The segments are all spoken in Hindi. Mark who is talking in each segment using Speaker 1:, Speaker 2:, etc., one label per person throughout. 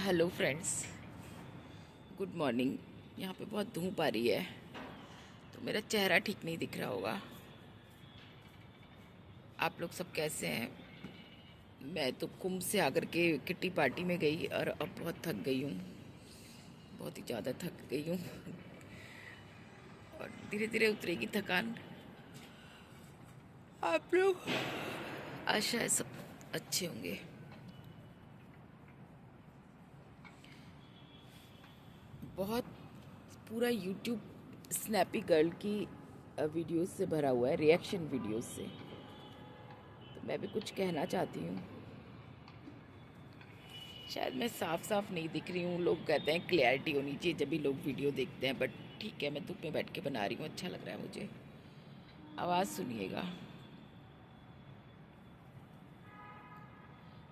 Speaker 1: Hello friends, good morning. यहाँ पे बहुत धूप आ रही है तो मेरा चेहरा ठीक नहीं दिख रहा होगा। आप लोग सब कैसे हैं? मैं तो कुंभ से आकर के किट्टी पार्टी में गई और अब बहुत थक गई हूँ, बहुत ही ज़्यादा थक गई हूँ। और धीरे धीरे उतरेगी थकान। आप लोग आशा है सब अच्छे होंगे। बहुत पूरा यूट्यूब स्नैपी गर्ल की वीडियोस से भरा हुआ है, रिएक्शन वीडियोस से। तो मैं भी कुछ कहना चाहती हूँ। शायद मैं साफ साफ नहीं दिख रही हूँ। लोग कहते हैं क्लैरिटी होनी चाहिए जब भी लोग वीडियो देखते हैं, बट ठीक है, मैं धूप में बैठ के बना रही हूँ, अच्छा लग रहा है मुझे। आवाज़ सुनिएगा।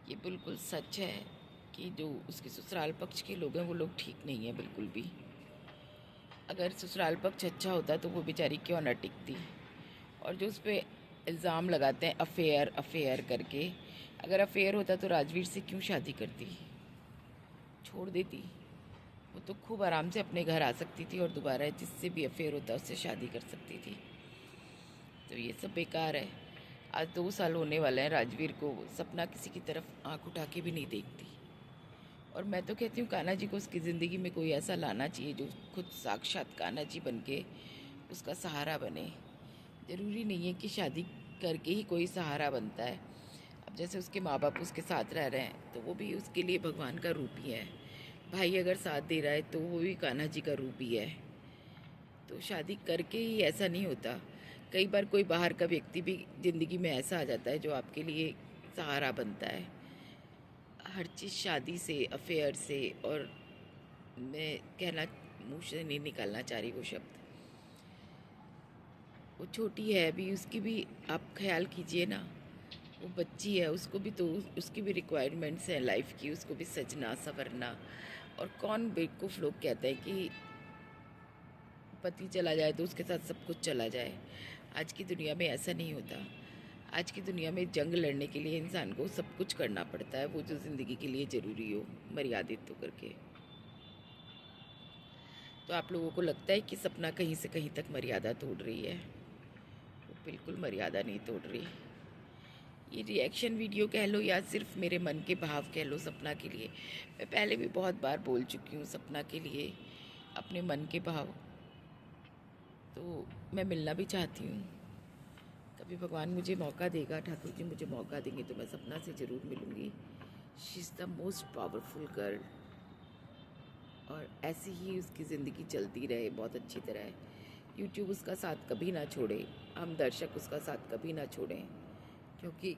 Speaker 1: ये बिल्कुल सच है कि जो उसके ससुराल पक्ष के लोग हैं वो लोग ठीक नहीं है बिल्कुल भी। अगर ससुराल पक्ष अच्छा होता तो वो बेचारी क्यों ना टिकती। और जो उस पर इल्ज़ाम लगाते हैं अफेयर अफेयर करके, अगर अफेयर होता तो राजवीर से क्यों शादी करती, छोड़ देती। वो तो खूब आराम से अपने घर आ सकती थी और दोबारा जिससे भी अफेयर होता उससे शादी कर सकती थी। तो ये सब बेकार है। आज 2 साल होने वाले हैं राजवीर को, सपना किसी की तरफ आंख उठा के भी नहीं देखती। और मैं तो कहती हूँ कान्हा जी को उसकी ज़िंदगी में कोई ऐसा लाना चाहिए जो खुद साक्षात कान्हा जी बन के उसका सहारा बने। ज़रूरी नहीं है कि शादी करके ही कोई सहारा बनता है। अब जैसे उसके माँ बाप उसके साथ रह रहे हैं तो वो भी उसके लिए भगवान का रूप ही है। भाई अगर साथ दे रहा है तो वो भी कान्हा जी का रूप ही है। तो शादी करके ही ऐसा नहीं होता। कई बार कोई बाहर का व्यक्ति भी ज़िंदगी में ऐसा आ जाता है जो आपके लिए सहारा बनता है। हर चीज़ शादी से, अफेयर से, और मैं कहना मुँह से नहीं निकालना चाह रही वो शब्द। वो छोटी है अभी, उसकी भी आप ख्याल कीजिए ना। वो बच्ची है, उसको भी तो उसकी भी रिक्वायरमेंट्स हैं लाइफ की, उसको भी सजना संवरना। और कौन बेवकूफ़ लोग कहते हैं कि पति चला जाए तो उसके साथ सब कुछ चला जाए। आज की दुनिया में ऐसा नहीं होता। आज की दुनिया में जंग लड़ने के लिए इंसान को सब कुछ करना पड़ता है, वो जो ज़िंदगी के लिए ज़रूरी हो, मर्यादित होकर के। तो आप लोगों को लगता है कि सपना कहीं से कहीं तक मर्यादा तोड़ रही है। वो बिल्कुल मर्यादा नहीं तोड़ रही। ये रिएक्शन वीडियो कह लो या सिर्फ मेरे मन के भाव कह लो सपना के लिए, मैं पहले भी बहुत बार बोल चुकी हूँ सपना के लिए अपने मन के भाव। तो मैं मिलना भी चाहती हूँ। कभी भगवान मुझे मौका देगा, ठाकुर जी मुझे मौका देंगे तो मैं सपना से ज़रूर मिलूँगी। She is the most powerful girl. और ऐसी ही उसकी ज़िंदगी चलती रहे बहुत अच्छी तरह। यूट्यूब उसका साथ कभी ना छोड़े, हम दर्शक उसका साथ कभी ना छोड़ें। क्योंकि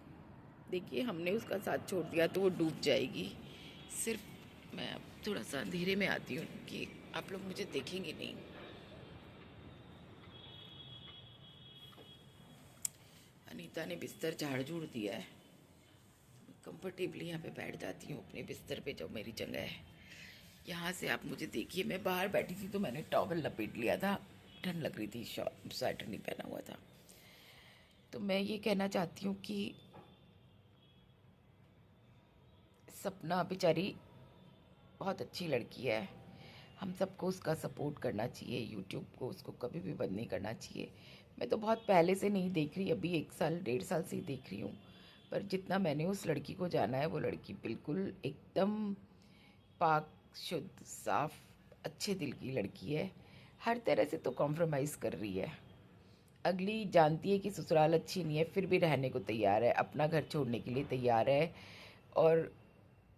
Speaker 1: देखिए, हमने उसका साथ छोड़ दिया तो वो डूब जाएगी। सिर्फ मैं अब थोड़ा सा अंधेरे में आती हूँ कि आप लोग मुझे देखेंगे नहीं। अनीता ने बिस्तर झाड़ झूड़ दिया है, कंफर्टेबली यहाँ पे बैठ जाती हूँ अपने बिस्तर पे जो मेरी जगह है। यहाँ से आप मुझे देखिए, मैं बाहर बैठी थी तो मैंने टॉवल लपेट लिया था, ठंड लग रही थी, स्वेटर नहीं पहना हुआ था। तो मैं ये कहना चाहती हूँ कि सपना बेचारी बहुत अच्छी लड़की है, हम सबको उसका सपोर्ट करना चाहिए। यूट्यूब को उसको कभी भी बंद नहीं करना चाहिए। मैं तो बहुत पहले से नहीं देख रही, अभी 1 साल 1.5 साल से ही देख रही हूँ। पर जितना मैंने उस लड़की को जाना है, वो लड़की बिल्कुल एकदम पाक, शुद्ध, साफ, अच्छे दिल की लड़की है। हर तरह से तो कॉम्प्रोमाइज़ कर रही है। अगली जानती है कि ससुराल अच्छी नहीं है, फिर भी रहने को तैयार है, अपना घर छोड़ने के लिए तैयार है। और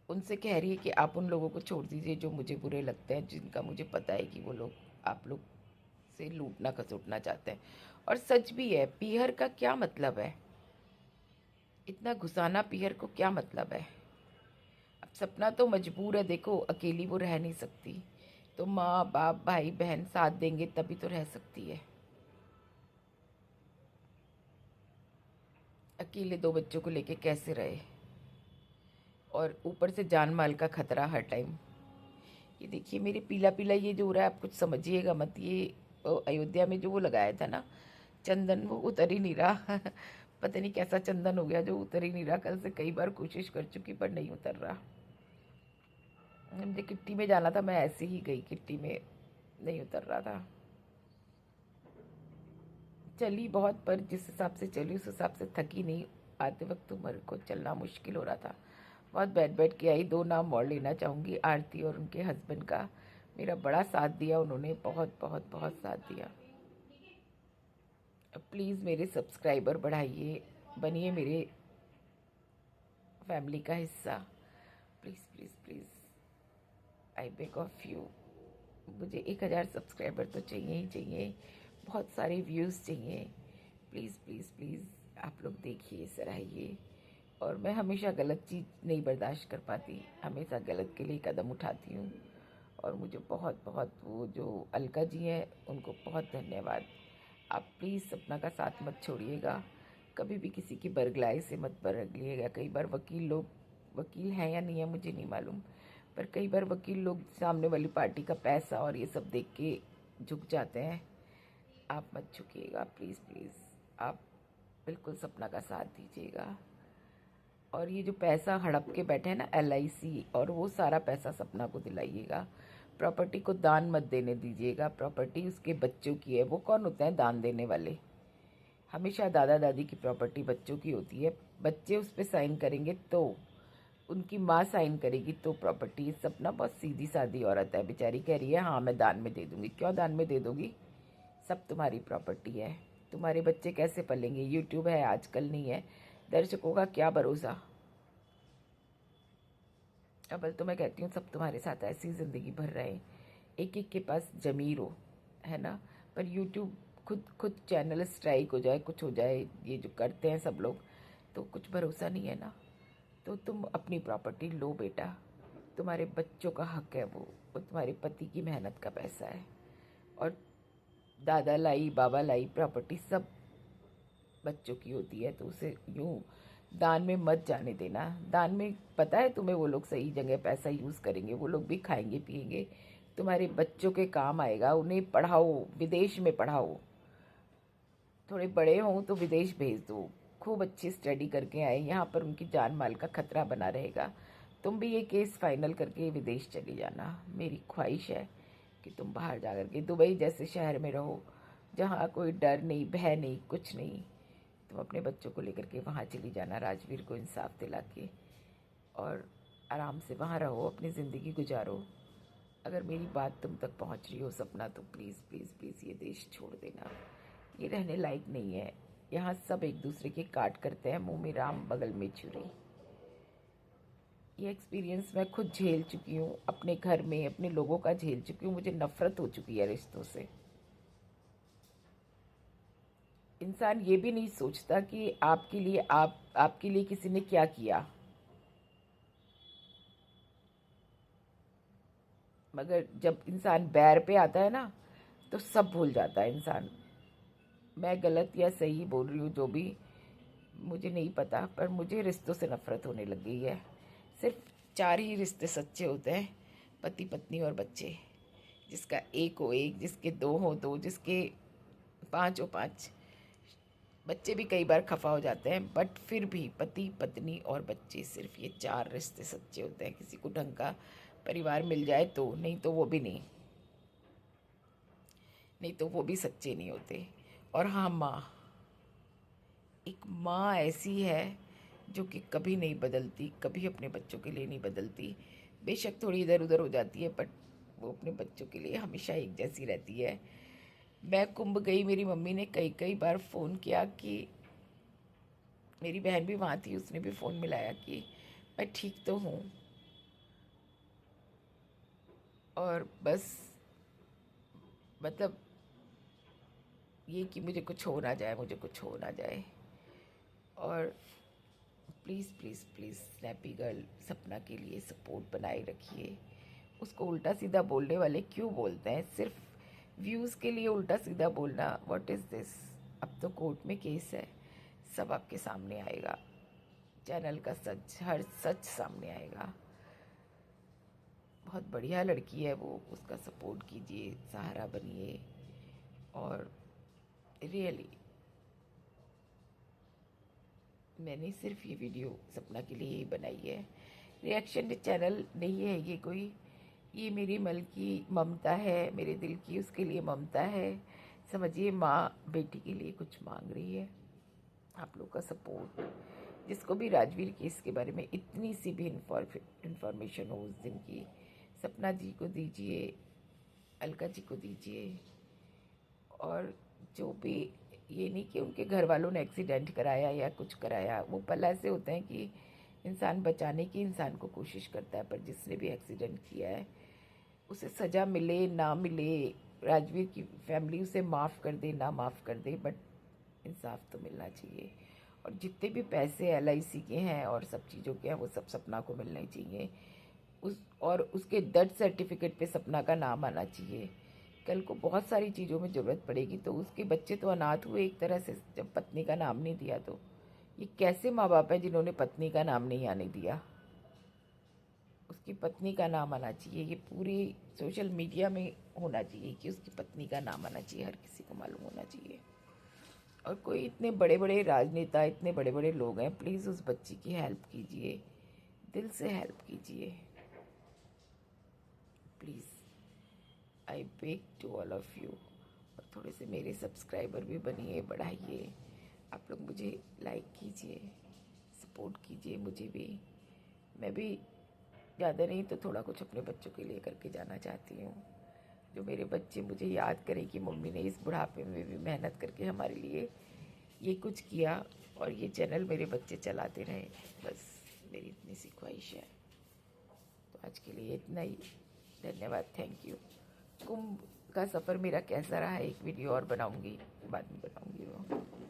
Speaker 1: उनसे कह रही है कि आप उन लोगों को छोड़ दीजिए जो मुझे बुरे लगते हैं, जिनका मुझे पता है कि वो लोग आप लोग से लूटना खसोटना चाहते हैं। और सच भी है, पीहर का क्या मतलब है, इतना घुसाना पीहर को क्या मतलब है। अब सपना तो मजबूर है, देखो अकेली वो रह नहीं सकती, तो माँ बाप भाई बहन साथ देंगे तभी तो रह सकती है। अकेले 2 बच्चों को लेके कैसे रहे, और ऊपर से जान माल का खतरा हर टाइम। ये देखिए मेरे पीला पीला ये जो हो रहा है, आप कुछ समझिएगा मत। ये अयोध्या में जो वो लगाया था ना चंदन, वो उतर ही नहीं रहा। पता नहीं कैसा चंदन हो गया जो उतर ही नहीं रहा। कल से कई बार कोशिश कर चुकी पर नहीं उतर रहा। मुझे किट्टी में जाना था, मैं ऐसे ही गई, किट्टी में नहीं उतर रहा था। चली बहुत, पर जिस हिसाब से चली उस हिसाब से थकी नहीं। आते वक्त तो मेरे को चलना मुश्किल हो रहा था। बहुत बैठ बैठ के आई। 2 नाम और लेना चाहूँगी, आरती और उनके हस्बैंड का। मेरा बड़ा साथ दिया उन्होंने, बहुत बहुत बहुत साथ दिया। प्लीज़ मेरे सब्सक्राइबर बढ़ाइए, बनिए मेरे फैमिली का हिस्सा। Please please please, I beg of you. मुझे 1000 सब्सक्राइबर तो चाहिए ही चाहिए, बहुत सारे व्यूज़ चाहिए। प्लीज़ प्लीज़ प्लीज़ आप लोग देखिए, सराहिए। और मैं हमेशा गलत चीज़ नहीं बर्दाश्त कर पाती, हमेशा गलत के लिए कदम उठाती हूँ। और मुझे बहुत बहुत, वो जो अलका जी हैं उनको बहुत धन्यवाद। आप प्लीज़ सपना का साथ मत छोड़िएगा, कभी भी किसी की बरगलाए से मत बरगलिएगा। कई बार वकील लोग, वकील हैं या नहीं है मुझे नहीं मालूम, पर कई बार वकील लोग सामने वाली पार्टी का पैसा और ये सब देख के झुक जाते हैं। आप मत झुकिएगा, प्लीज़ प्लीज़। आप बिल्कुल सपना का साथ दीजिएगा। और ये जो पैसा हड़प के बैठे हैं ना LIC, और वो सारा पैसा सपना को दिलाइएगा। प्रॉपर्टी को दान मत देने दीजिएगा, प्रॉपर्टी उसके बच्चों की है। वो कौन होते हैं दान देने वाले? हमेशा दादा दादी की प्रॉपर्टी बच्चों की होती है। बच्चे उस पर साइन करेंगे तो, उनकी माँ साइन करेगी तो प्रॉपर्टी। सपना बहुत सीधी सादी औरत है, बेचारी कह रही है हाँ मैं दान में दे दूंगी। क्यों दान में दे दोगी? सब तुम्हारी प्रॉपर्टी है। तुम्हारे बच्चे कैसे पलेंगे? यूट्यूब है आजकल, नहीं है दर्शकों का क्या भरोसा। अब तो मैं कहती हूँ सब तुम्हारे साथ ऐसी ज़िंदगी भर रहे, एक एक के पास ज़मीर हो, है ना। पर यूट्यूब खुद खुद चैनल स्ट्राइक हो जाए, कुछ हो जाए, ये जो करते हैं सब लोग, तो कुछ भरोसा नहीं है ना। तो तुम अपनी प्रॉपर्टी लो बेटा, तुम्हारे बच्चों का हक है वो तुम्हारे पति की मेहनत का पैसा है। और दादा लाई बाबा लाई प्रॉपर्टी सब बच्चों की होती है, तो उसे यूं दान में मत जाने देना। दान में पता है तुम्हें, वो लोग सही जगह पैसा यूज़ करेंगे, वो लोग भी खाएंगे पिएंगे, तुम्हारे बच्चों के काम आएगा। उन्हें पढ़ाओ, विदेश में पढ़ाओ, थोड़े बड़े हों तो विदेश भेज दो, खूब अच्छी स्टडी करके आए, यहाँ पर उनकी जान माल का खतरा बना रहेगा। तुम भी ये केस फाइनल करके विदेश चली जाना। मेरी ख्वाहिश है कि तुम बाहर जा कर के दुबई जैसे शहर में रहो, जहाँ कोई डर नहीं, भय नहीं, कुछ नहीं। तुम अपने बच्चों को लेकर के वहाँ चली जाना, राजवीर को इंसाफ दिला के, और आराम से वहाँ रहो, अपनी ज़िंदगी गुजारो। अगर मेरी बात तुम तक पहुँच रही हो सपना, तो प्लीज़ प्लीज़ प्लीज़ ये देश छोड़ देना। ये रहने लायक नहीं है। यहाँ सब एक दूसरे के काट करते हैं, मुंह में राम बगल में छुरी। ये एक्सपीरियंस मैं खुद झेल चुकी हूँ, अपने घर में अपने लोगों का झेल चुकी हूँ। मुझे नफरत हो चुकी है रिश्तों से। इंसान ये भी नहीं सोचता कि आपके लिए आपके लिए किसी ने क्या किया। मगर जब इंसान बैर पे आता है ना, तो सब भूल जाता है इंसान। मैं गलत या सही बोल रही हूँ जो भी, मुझे नहीं पता, पर मुझे रिश्तों से नफरत होने लग गई है। सिर्फ 4 ही रिश्ते सच्चे होते हैं, पति पत्नी और बच्चे। जिसका एक हो एक, जिसके 2 हो 2, जिसके 5 हो 5। बच्चे भी कई बार खफा हो जाते हैं, बट फिर भी पति पत्नी और बच्चे, सिर्फ ये 4 रिश्ते सच्चे होते हैं। किसी को ढंग का परिवार मिल जाए तो, नहीं तो वो भी नहीं, नहीं तो वो भी सच्चे नहीं होते। और हाँ, माँ, एक माँ ऐसी है जो कि कभी नहीं बदलती, कभी अपने बच्चों के लिए नहीं बदलती। बेशक थोड़ी इधर उधर हो जाती है, बट वो अपने बच्चों के लिए हमेशा एक जैसी रहती है। मैं कुंभ गई, मेरी मम्मी ने कई कई बार फ़ोन किया कि, मेरी बहन भी वहाँ थी, उसने भी फ़ोन मिलाया कि मैं ठीक तो हूँ। और बस मतलब ये कि मुझे कुछ हो ना जाए, मुझे कुछ हो ना जाए। और please please please snappy girl सपना के लिए सपोर्ट बनाए रखिए। उसको उल्टा सीधा बोलने वाले क्यों बोलते हैं? सिर्फ व्यूज़ के लिए उल्टा सीधा बोलना, व्हाट इज़ दिस? अब तो कोर्ट में केस है, सब आपके सामने आएगा, चैनल का सच, हर सच सामने आएगा। बहुत बढ़िया लड़की है वो, उसका सपोर्ट कीजिए, सहारा बनिए। और रियली मैंने सिर्फ ये वीडियो सपना के लिए ही बनाई है। रिएक्शन चैनल नहीं है ये कोई, ये मेरी मल की ममता है, मेरे दिल की उसके लिए ममता है। समझिए माँ बेटी के लिए कुछ मांग रही है, आप लोग का सपोर्ट। जिसको भी राजवीर केस के बारे में इतनी सी भी इंफॉर्मेशन हो उस दिन की, सपना जी को दीजिए, अलका जी को दीजिए। और जो भी, ये नहीं कि उनके घर वालों ने एक्सीडेंट कराया या कुछ कराया, वो पल ऐसे होते हैं कि इंसान बचाने की इंसान को कोशिश करता है, पर जिसने भी एक्सीडेंट किया है उसे सज़ा मिले ना मिले, राजवीर की फैमिली उसे माफ़ कर दे ना माफ़ कर दे, बट इंसाफ तो मिलना चाहिए। और जितने भी पैसे LIC के हैं और सब चीज़ों के हैं वो सब सपना को मिलने चाहिए। और उसके डेथ सर्टिफिकेट पे सपना का नाम आना चाहिए। कल को बहुत सारी चीज़ों में ज़रूरत पड़ेगी, तो उसके बच्चे तो अनाथ हुए एक तरह से जब पत्नी का नाम नहीं दिया। तो ये कैसे माँ बाप हैं जिन्होंने पत्नी का नाम नहीं आने दिया? उसकी पत्नी का नाम आना चाहिए, ये पूरी सोशल मीडिया में होना चाहिए कि उसकी पत्नी का नाम आना चाहिए, हर किसी को मालूम होना चाहिए। और कोई इतने बड़े बड़े राजनेता, इतने बड़े बड़े लोग हैं, प्लीज़ उस बच्ची की हेल्प कीजिए, दिल से हेल्प कीजिए please. I beg to all of you. और थोड़े से मेरे सब्सक्राइबर भी बनिए, बढ़ाइए। आप लोग मुझे लाइक कीजिए, सपोर्ट कीजिए मुझे भी। मैं भी ज़्यादा नहीं तो थोड़ा कुछ अपने बच्चों के लिए करके जाना चाहती हूँ, जो मेरे बच्चे मुझे याद करें कि मम्मी ने इस बुढ़ापे में भी मेहनत करके हमारे लिए ये कुछ किया, और ये चैनल मेरे बच्चे चलाते रहे। बस मेरी इतनी सी ख्वाहिश है। तो आज के लिए इतना ही, धन्यवाद, थैंक यू। कुंभ का सफ़र मेरा कैसा रहा, एक वीडियो और बनाऊंगी, बाद में बनाऊंगी वो।